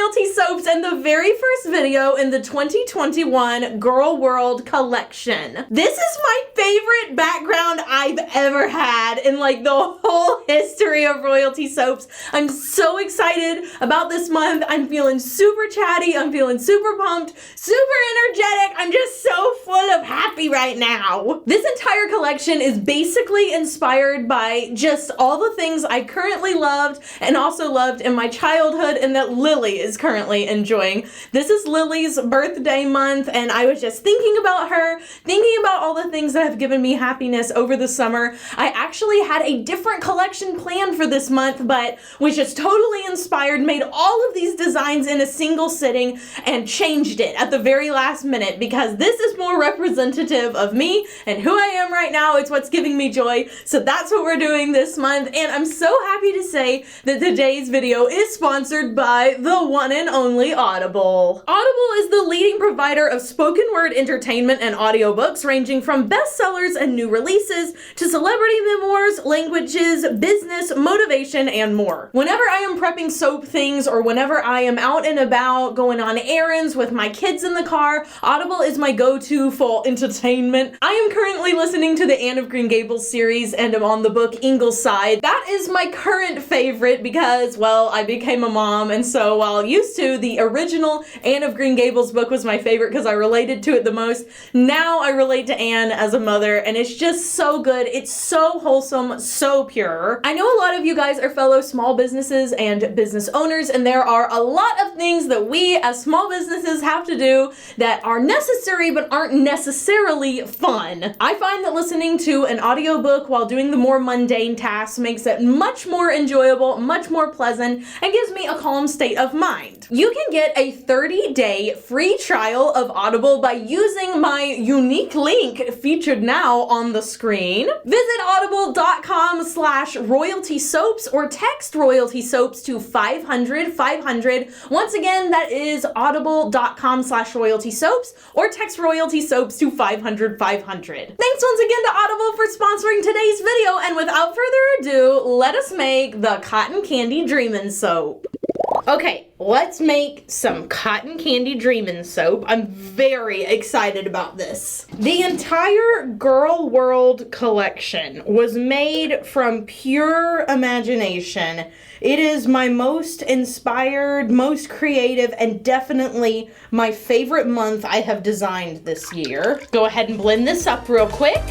Royalty Soaps and the very first video in the 2021 Girl World collection. This is my favorite background I've ever had in like the whole history of Royalty Soaps. I'm so excited about this month. I'm feeling super chatty. I'm feeling super pumped, super energetic. I'm just so full of happy right now. This entire collection is basically inspired by just all the things I currently loved and also loved in my childhood and that Lily is currently enjoying. This is Lily's birthday month and I was just thinking about her, thinking about all the things that have given me happiness over the summer. I actually had a different collection planned for this month, but was just totally inspired, made all of these designs in a single sitting and changed it at the very last minute because this is more representative of me and who I am right now. It's what's giving me joy. So that's what we're doing this month. And I'm so happy to say that today's video is sponsored by the one and only Audible. Audible is the leading provider of spoken word entertainment and audiobooks ranging from bestsellers and new releases to celebrity memoirs, languages, business, motivation, and more. Whenever I am prepping soap things or whenever I am out and about going on errands with my kids in the car, Audible is my go-to for entertainment. I am currently listening to the Anne of Green Gables series and I'm on the book Ingleside. That is my current favorite because, well, I became a mom, and so while used to the original Anne of Green Gables book was my favorite because I related to it the most, now I relate to Anne as a mother and it's just so good. It's so wholesome, so pure. I know a lot of you guys are fellow small businesses and business owners, and there are a lot of things that we as small businesses have to do that are necessary but aren't necessarily fun. I find that listening to an audiobook while doing the more mundane tasks makes it much more enjoyable, much more pleasant, and gives me a calm state of mind. You can get a 30-day free trial of Audible by using my unique link featured now on the screen. Visit audible.com/royalty soaps or text royalty soaps to 500 500. Once again, that is audible.com/royalty soaps or text royalty soaps to 500 500. Thanks once again to Audible for sponsoring today's video, and without further ado, let us make the Cotton Candy Dreamin' soap. Okay, let's make some Cotton Candy Dreamin' soap. I'm very excited about this. The entire Girl World collection was made from pure imagination. It is my most inspired, most creative, and definitely my favorite month I have designed this year. Go ahead and blend this up real quick.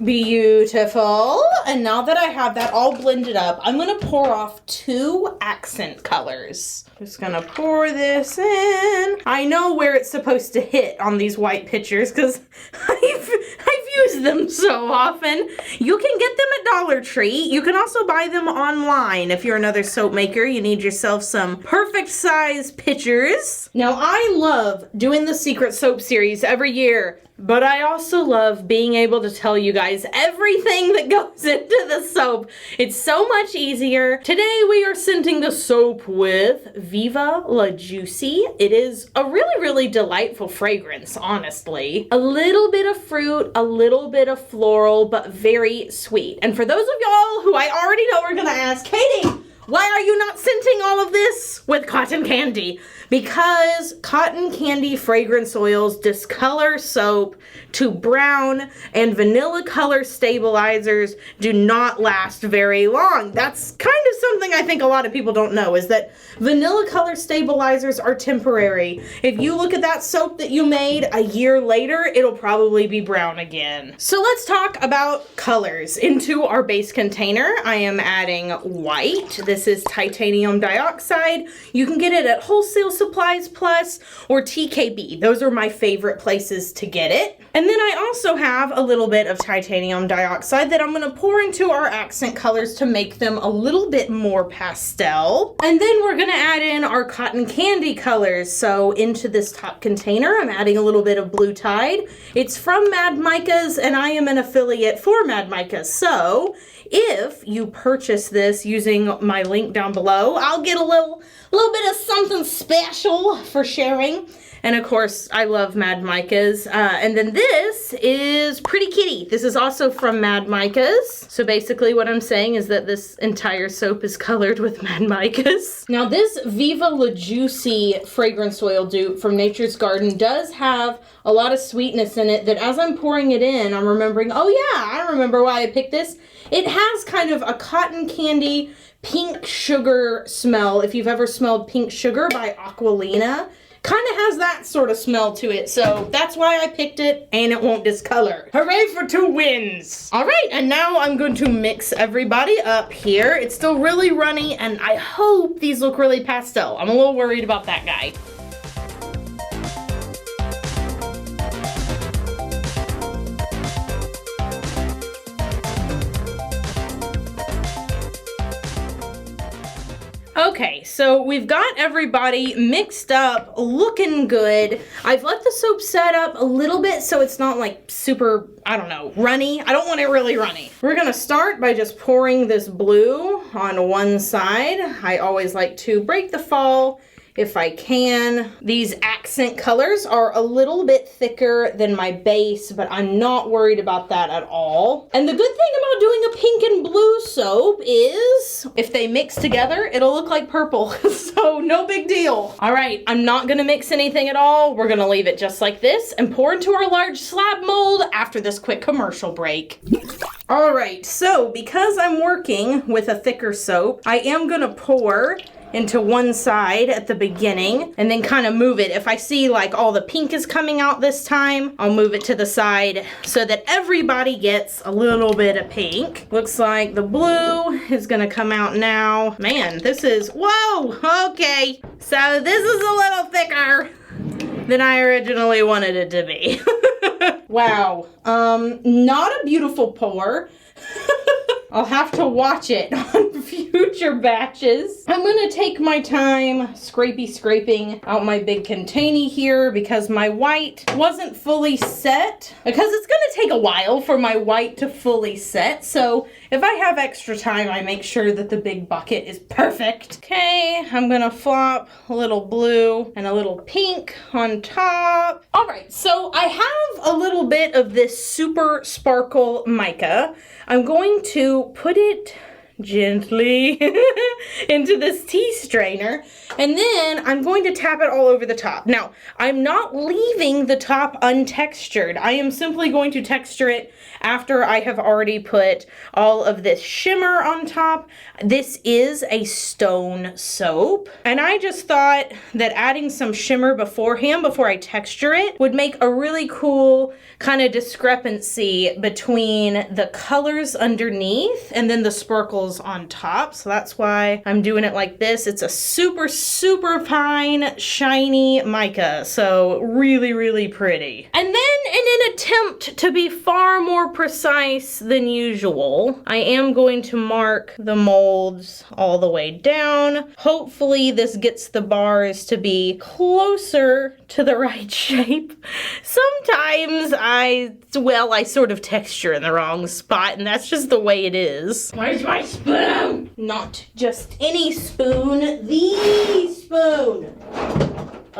Beautiful. And now that I have that all blended up, I'm going to pour off 2 accent colors. Just going to pour this in. I know where it's supposed to hit on these white pictures because I've used them so often. You can get them at Dollar Tree. You can also buy them online. If you're another soap maker, you need yourself some perfect size pitchers. Now, I love doing the Secret Soap series every year, but I also love being able to tell you guys everything that goes into the soap. It's so much easier. Today we are scenting the soap with Viva La Juicy. It is a really, really delightful fragrance, honestly. A little bit of fruit, a little bit of floral, but very sweet. And for those of y'all who I already know are gonna ask, Katie, why are you not scenting all of this with cotton candy? Because cotton candy fragrance oils discolor soap to brown, and vanilla color stabilizers do not last very long. That's kind of something I think a lot of people don't know, is that vanilla color stabilizers are temporary. If you look at that soap that you made a year later, it'll probably be brown again. So let's talk about colors. Into our base container, I am adding white. This is titanium dioxide. You can get it at Wholesale Supplies Plus or TKB. Those are my favorite places to get it. And then I also have a little bit of titanium dioxide that I'm going to pour into our accent colors to make them a little bit more pastel. And then we're going to add in our cotton candy colors. So into this top container, I'm adding a little bit of Blue Tide. It's from Mad Micas, and I am an affiliate for Mad Micas. So if you purchase this using my link down below, I'll get a A little bit of something special for sharing. And of course, I love Mad Micah's. And then this is Pretty Kitty. This is also from Mad Micah's. So basically what I'm saying is that this entire soap is colored with Mad Micah's. Now this Viva La Juicy fragrance oil dupe from Nature's Garden does have a lot of sweetness in it that as I'm pouring it in, I'm remembering, oh yeah, I remember why I picked this. It has kind of a cotton candy pink sugar smell. If you've ever smelled Pink Sugar by Aquilina, kind of has that sort of smell to it, so that's why I picked it, and it won't discolor. Hooray for 2 wins! All right, and now I'm going to mix everybody up here. It's still really runny, and I hope these look really pastel. I'm a little worried about that guy. Okay, so we've got everybody mixed up, looking good. I've let the soap set up a little bit so it's not like super, I don't know, runny. I don't want it really runny. We're gonna start by just pouring this blue on one side. I always like to break the fall if I can. These accent colors are a little bit thicker than my base, but I'm not worried about that at all. And the good thing about doing a pink and blue soap is if they mix together, it'll look like purple. So no big deal. All right, I'm not gonna mix anything at all. We're gonna leave it just like this and pour into our large slab mold after this quick commercial break. All right, so because I'm working with a thicker soap, I am gonna pour into one side at the beginning and then kind of move it. If I see like all the pink is coming out this time, I'll move it to the side so that everybody gets a little bit of pink. Looks like the blue is gonna come out now. Man, this is, whoa, okay. So this is a little thicker than I originally wanted it to be. Wow, not a beautiful pour. I'll have to watch it on future batches. I'm gonna take my time scraping out my big container here because my white wasn't fully set. Because it's gonna take a while for my white to fully set. So if I have extra time, I make sure that the big bucket is perfect. Okay, I'm gonna flop a little blue and a little pink on top. All right, so I have a little bit of this super sparkle mica. I'm going to put it gently into this tea strainer, and then I'm going to tap it all over the top. Now, I'm not leaving the top untextured. I am simply going to texture it after I have already put all of this shimmer on top. This is a stone soap, and I just thought that adding some shimmer beforehand, before I texture it, would make a really cool kind of discrepancy between the colors underneath and then the sparkles on top. So that's why I'm doing it like this. It's a super, super fine, shiny mica. So really, really pretty. And then in an attempt to be far more precise than usual, I am going to mark the molds all the way down. Hopefully this gets the bars to be closer to the right shape. Sometimes I sort of texture in the wrong spot, and that's just the way it is. Where's my spoon? Not just any spoon, the spoon.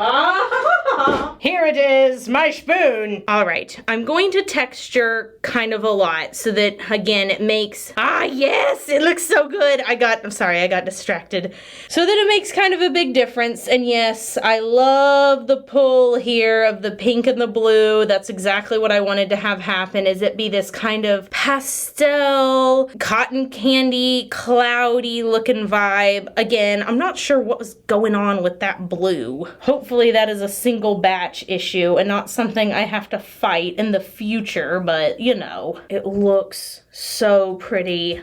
Ah, here it is, my spoon. All right, I'm going to texture kind of a lot so that, again, it makes, yes, it looks so good. I'm sorry, I got distracted. So that it makes kind of a big difference. And yes, I love the pull here of the pink and the blue. That's exactly what I wanted to have happen, is it be this kind of pastel, cotton candy, cloudy looking vibe. Again, I'm not sure what was going on with that blue. Hopefully that is a single batch issue and not something I have to fight in the future, but you know, it looks so pretty.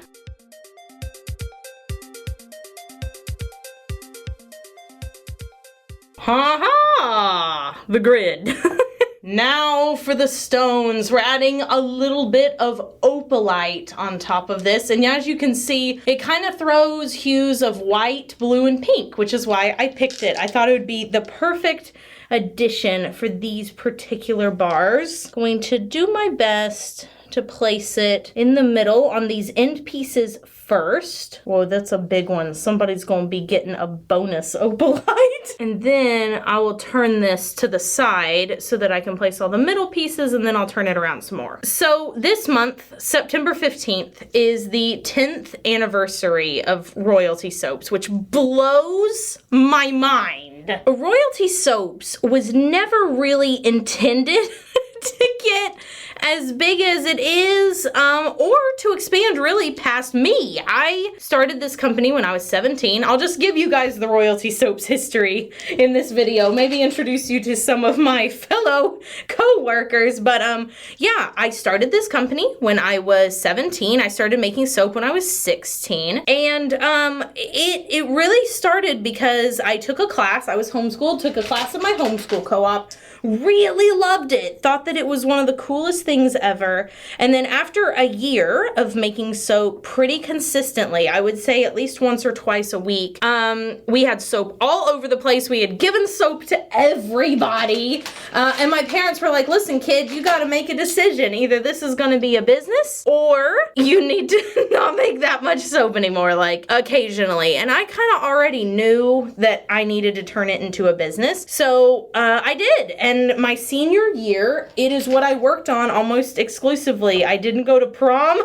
Ha ha! The grid. Now for the stones. We're adding a little bit of opalite on top of this, and as you can see, it kind of throws hues of white, blue, and pink, which is why I picked it. I thought it would be the perfect addition for these particular bars. Going to do my best to place it in the middle on these end pieces first. Whoa, that's a big one. Somebody's gonna be getting a bonus opalite. And then I will turn this to the side so that I can place all the middle pieces, and then I'll turn it around some more. So this month, September 15th, is the 10th anniversary of Royalty Soaps, which blows my mind. Royalty Soaps was never really intended to get as big as it is, or to expand really past me. I started this company when I was 17. I'll just give you guys the Royalty Soaps history in this video, maybe introduce you to some of my fellow co-workers, but yeah, I started this company when I was 17. I started making soap when I was 16, and it really started because I took a class. I was homeschooled, took a class at my homeschool co-op, really loved it, thought that it was one of the coolest things ever. And then after a year of making soap pretty consistently, I would say at least once or twice a week, we had soap all over the place. We had given soap to everybody. And my parents were like, listen, kid, you got to make a decision. Either this is going to be a business or you need to not make that much soap anymore, like occasionally. And I kind of already knew that I needed to turn it into a business. So I did. And my senior year, it is what I worked on almost exclusively. I didn't go to prom.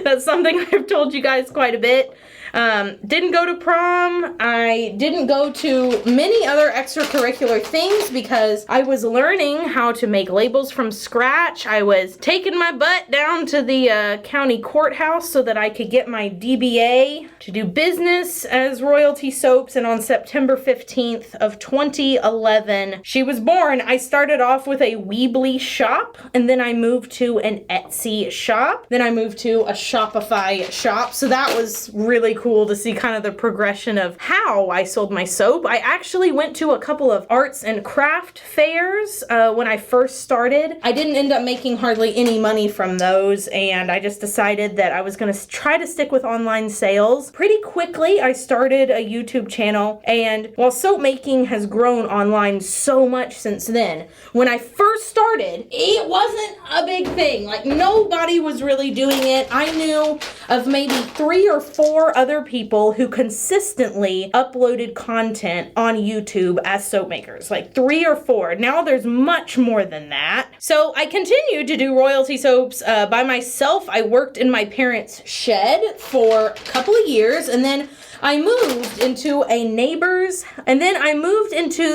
That's something I've told you guys quite a bit. Didn't go to prom. I didn't go to many other extracurricular things because I was learning how to make labels from scratch. I was taking my butt down to the county courthouse so that I could get my DBA to do business as Royalty Soaps. And on September 15th of 2011, she was born. I started off with a Weebly shop, and then I moved to an Etsy shop. Then I moved to a Shopify shop. So that was really cool to see kind of the progression of how I sold my soap. I actually went to a couple of arts and craft fairs when I first started. I didn't end up making hardly any money from those, and I just decided that I was going to try to stick with online sales. Pretty quickly, I started a YouTube channel, and while soap making has grown online so much since then, when I first started, it wasn't a big thing. Like, nobody was really doing it. I knew of maybe 3 or 4 other people who consistently uploaded content on YouTube as soap makers, like 3 or 4. Now there's much more than that. So I continued to do Royalty Soaps by myself. I worked in my parents' shed for a couple of years, and then I moved into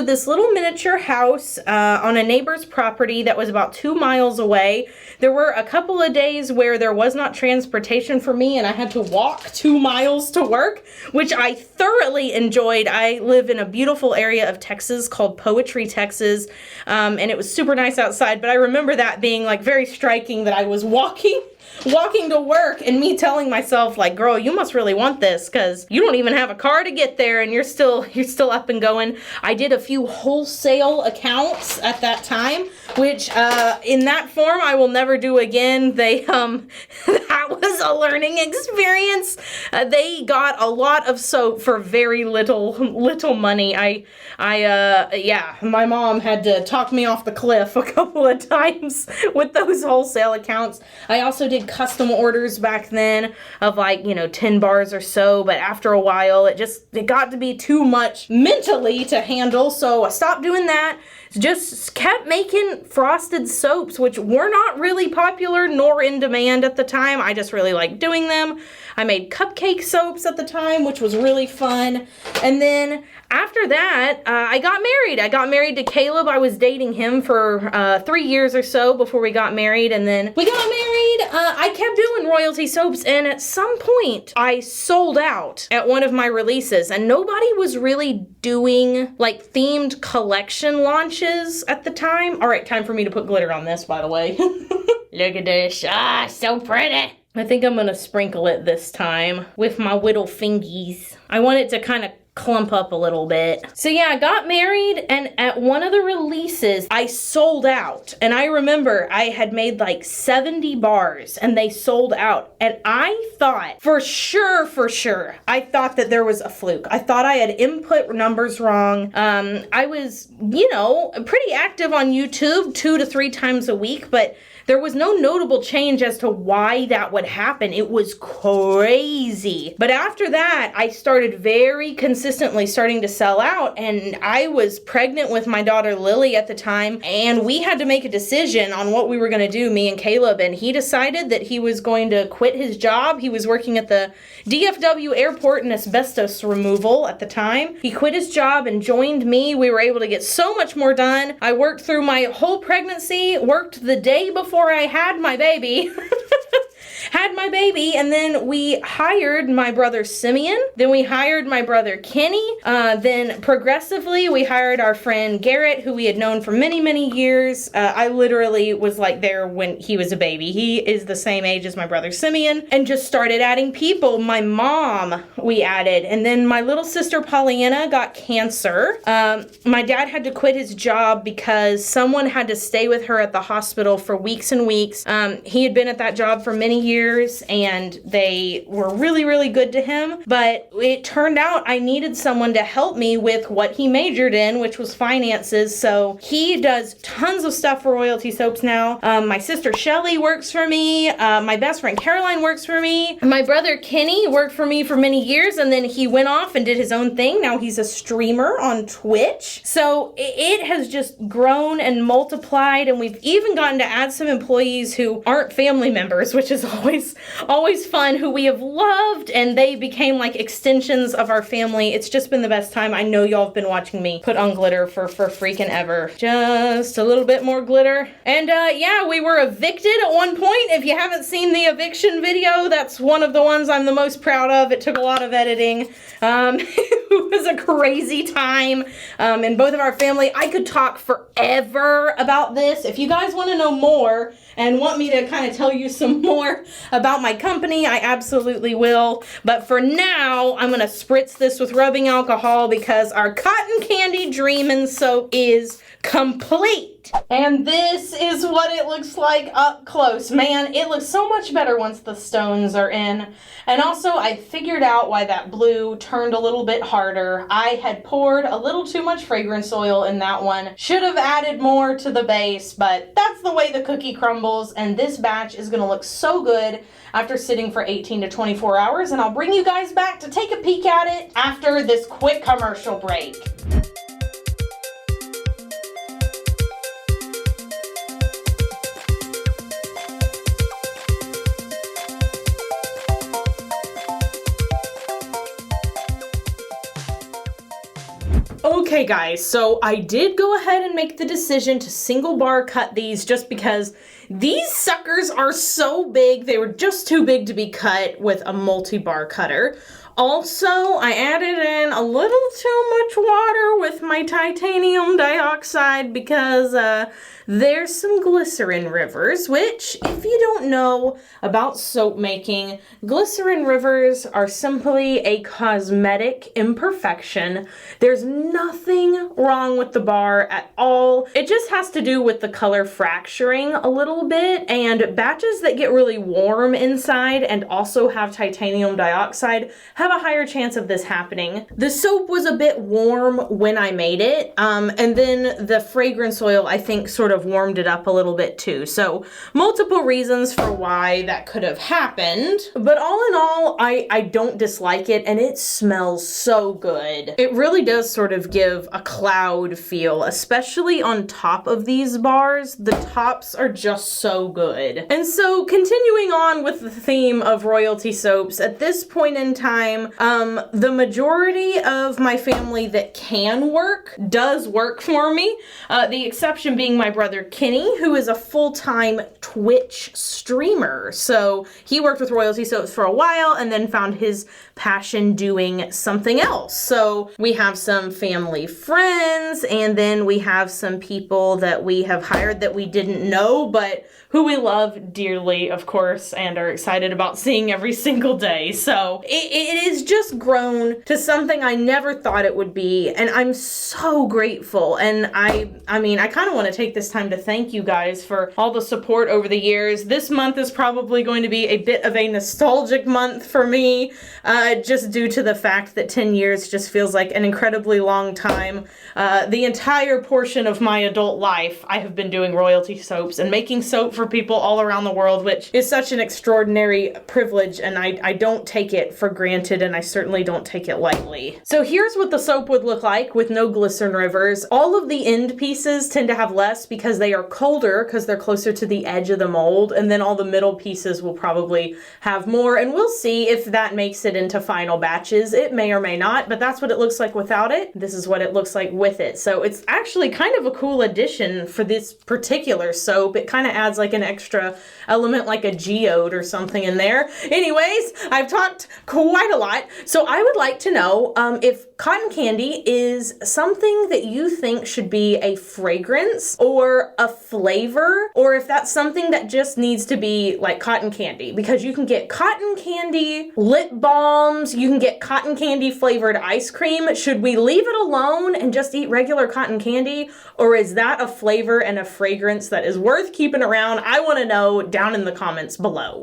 this little miniature house on a neighbor's property that was about 2 miles away. There were a couple of days where there was not transportation for me and I had to walk 2 miles to work, which I thoroughly enjoyed. I live in a beautiful area of Texas called Poetry, Texas, and it was super nice outside, but I remember that being like very striking, that I was walking to work and me telling myself, like, girl, you must really want this because you don't even have a car to get there and you're still up and going. I did a few wholesale accounts at that time, which in that form I will never do again. That was a learning experience. They got a lot of soap for very little money. Yeah, my mom had to talk me off the cliff a couple of times with those wholesale accounts. I also did custom orders back then of, like, 10 bars or so, but after a while it got to be too much mentally to handle, so I stopped doing that. Just kept making frosted soaps, which were not really popular nor in demand at the time. I just really liked doing them. I made cupcake soaps at the time, which was really fun. And then after that, I got married. I got married to Caleb. I was dating him for 3 years or so before we got married, and then we got married. I kept doing Royalty Soaps, and at some point, I sold out at one of my releases, and nobody was really doing, like, themed collection launches at the time. All right, time for me to put glitter on this, by the way. Look at this. Ah, so pretty. I think I'm gonna sprinkle it this time with my little fingies. I want it to kind of clump up a little bit. So yeah, I got married, and at one of the releases, I sold out. And I remember I had made like 70 bars and they sold out. And I thought for sure, I thought that there was a fluke. I thought I had input numbers wrong. I was, you know, pretty active on YouTube 2 to 3 times a week, but there was no notable change as to why that would happen. It was crazy. But after that, I started very consistently starting to sell out, and I was pregnant with my daughter Lily at the time, and we had to make a decision on what we were gonna do, me and Caleb, and he decided that he was going to quit his job. He was working at the DFW airport in asbestos removal at the time. He quit his job and joined me. We were able to get so much more done. I worked through my whole pregnancy, worked the day before I had my baby. And then we hired my brother Simeon, then we hired my brother Kenny, then progressively we hired our friend Garrett, who we had known for many years. I literally was like there when he was a baby. He is the same age as my brother Simeon, and just started adding people. My mom we added, and then my little sister Pollyanna got cancer. My dad had to quit his job because someone had to stay with her at the hospital for weeks and weeks. He had been at that job for many years, and they were really good to him, but it turned out I needed someone to help me with what he majored in, which was finances. So he does tons of stuff for Royalty Soaps now. My sister Shelly works for me. My best friend Caroline works for me. My brother Kenny worked for me for many years, and then he went off and did his own thing. Now he's a streamer on Twitch. So it has just grown and multiplied, and we've even gotten to add some employees who aren't family members, which is always fun, who we have loved, and they became like extensions of our family. It's just been the best time. I know y'all have been watching me put on glitter for freaking ever. Just a little bit more glitter. And yeah, we were evicted at one point. If you haven't seen the eviction video, that's one of the ones I'm the most proud of. It took a lot of editing. It was a crazy time in both of our family. I could talk forever about this. If you guys want to know more and want me to kind of tell you some more about my company, I absolutely will. But for now, I'm going to spritz this with rubbing alcohol because our cotton candy Dreamin soap is complete. And this is what it looks like up close. Man, it looks so much better once the stones are in. And also, I figured out why that blue turned a little bit harder. I had poured a little too much fragrance oil in that one. Should have added more to the base, but that's the way the cookie crumbles. And this batch is gonna look so good after sitting for 18 to 24 hours. And I'll bring you guys back to take a peek at it after this quick commercial break. Okay guys, so I did go ahead and make the decision to single bar cut these just because these suckers are so big. They were just too big to be cut with a multi-bar cutter. Also, I added in a little too much water with my titanium dioxide because there's some glycerin rivers, which, if you don't know about soap making, glycerin rivers are simply a cosmetic imperfection. There's nothing wrong with the bar at all. It just has to do with the color fracturing a little bit, and batches that get really warm inside and also have titanium dioxide have a higher chance of this happening. The soap was a bit warm when I made it, and then the fragrance oil, I think, sort of warmed it up a little bit too. So multiple reasons for why that could have happened. But all in all, I don't dislike it, and it smells so good. It really does sort of give a cloud feel, especially on top of these bars. The tops are just so good. And so continuing on with the theme of royalty soaps, at this point in time, the majority of my family that can work does work for me. The exception being my brother Kenny, who is a full-time Twitch streamer. So he worked with royalty soaps for a while and then found his passion doing something else. So we have some family friends, and then we have some people that we have hired that we didn't know, but who we love dearly, of course, and are excited about seeing every single day. So it is just grown to something I never thought it would be, and I'm so grateful. And I mean, I kind of want to take this time to thank you guys for all the support over the years. This month is probably going to be a bit of a nostalgic month for me, just due to the fact that 10 years just feels like an incredibly long time. The entire portion of my adult life, I have been doing royalty soaps and making soap for people all around the world, which is such an extraordinary privilege, and I don't take it for granted, and I certainly don't take it lightly. So here's what the soap would look like with no glycerin rivers. All of the end pieces tend to have less because they are colder, because they're closer to the edge of the mold, and then all the middle pieces will probably have more, and we'll see if that makes it into final batches. It may or may not, but that's what it looks like without it. This is what it looks like with it. So it's actually kind of a cool addition for this particular soap. It kind of adds like an extra element, like a geode or something in there. Anyways, I've talked quite a lot. So I would like to know if cotton candy is something that you think should be a fragrance or a flavor, or if that's something that just needs to be like cotton candy, because you can get cotton candy lip balms, you can get cotton candy flavored ice cream. Should we leave it alone and just eat regular cotton candy, or is that a flavor and a fragrance that is worth keeping around? I want to know down in the comments below.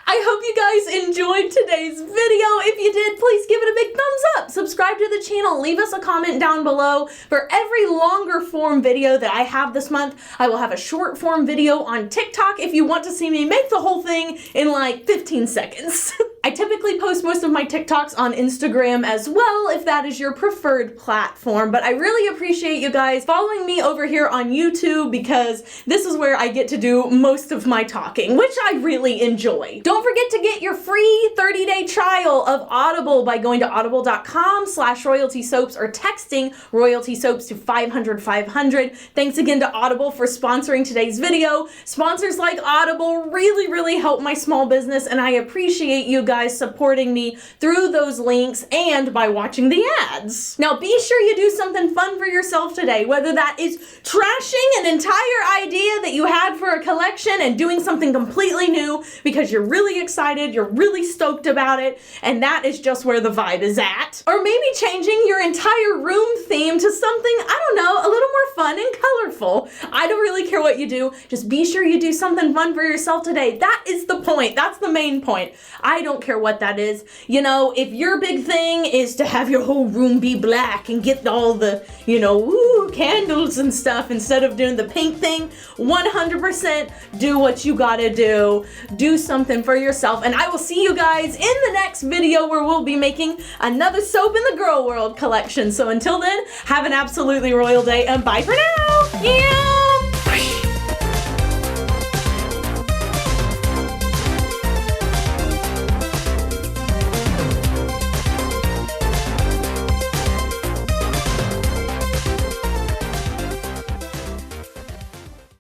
I hope you guys enjoyed today's video. If you did, please give it a big thumbs up. Subscribe to the channel. Leave us a comment down below. For every longer form video that I have this month, I will have a short form video on TikTok if you want to see me make the whole thing in like 15 seconds. I typically post most of my TikToks on Instagram as well, if that is your preferred platform, but I really appreciate you guys following me over here on YouTube, because this is where I get to do most of my talking, which I really enjoy. Don't forget to get your free 30-day trial of Audible by going to audible.com/royalty soaps or texting royalty soaps to 500-500. Thanks again to Audible for sponsoring today's video. Sponsors like Audible really help my small business, and I appreciate you guys supporting me through those links and by watching the ads. Now be sure you do something fun for yourself today, whether that is trashing an entire idea that you had for a collection and doing something completely new because you're really excited, you're really stoked about it, and that is just where the vibe is at. Or maybe changing your entire room theme to something, I don't know, a little more fun and colorful. I don't really care what you do, just be sure you do something fun for yourself today. That is the point, that's the main point. I don't care what that is. You know, if your big thing is to have your whole room be black and get all the, you know, woo, candles and stuff instead of doing the pink thing, 100% do what you gotta do. Do something for yourself, and I will see you guys in the next video where we'll be making another soap in the girl world collection. So until then, have an absolutely royal day and bye for now. Yeah.